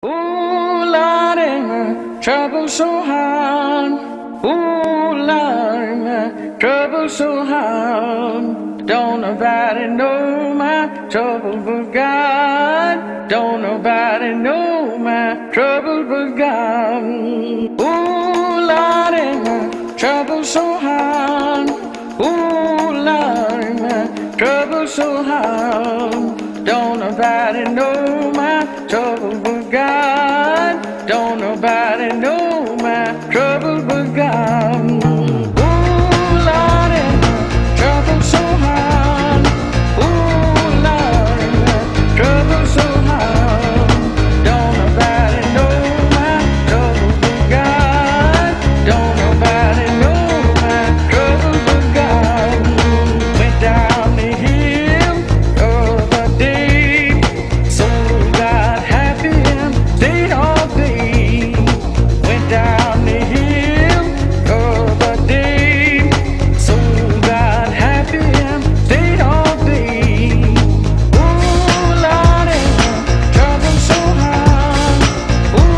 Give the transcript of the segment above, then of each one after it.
Ooh, Lordy, my trouble so hard. Ooh, Lordy, my trouble so hard. Don't nobody know my trouble but God. Don't nobody know my trouble but God. Ooh, Lordy, my trouble so hard. Ooh, Lordy, my trouble so hard. Don't nobody know my trouble but God. Don't nobody know my trouble but God. Ooh, Lordy, my trouble so hard. Ooh, Lordy, my trouble so hard. Don't nobody know my trouble but God. Don't nobody know my trouble but God. Went down the hill of a day, so got happy and stayed all day. Went down the hill of a day, so got happy and stayed all day. Ooh, Lordy, my trouble so hard. Ooh,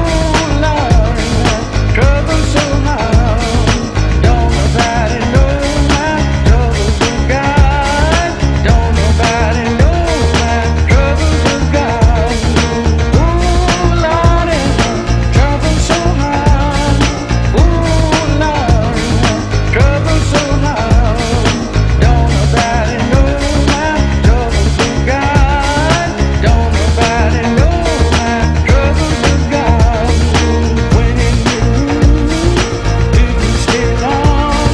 Lordy, my trouble so hard. Don't nobody know my trouble but God. Don't nobody know my trouble but God. Ooh, Lordy, my trouble so hard. Ooh, Lordy, my trouble so hard. Don't nobody know my trouble but God. Don't nobody know my trouble but God. When it didn't stay long,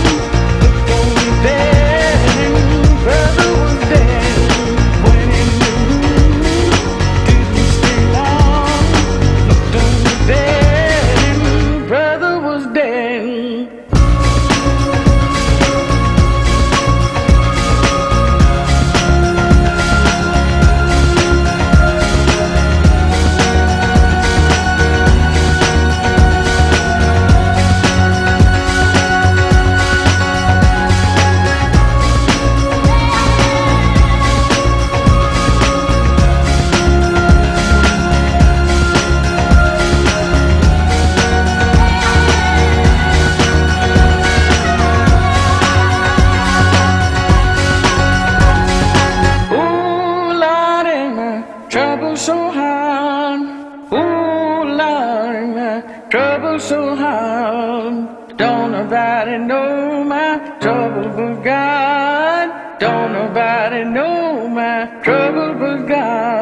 looked only dead and brother was dead. When it didn't stay long, looked only dead and brother was dead. Ooh, Lordy, my trouble so hard. Ooh, Lordy, my trouble so hard. Don't nobody know my trouble but God. Don't nobody know my trouble but God.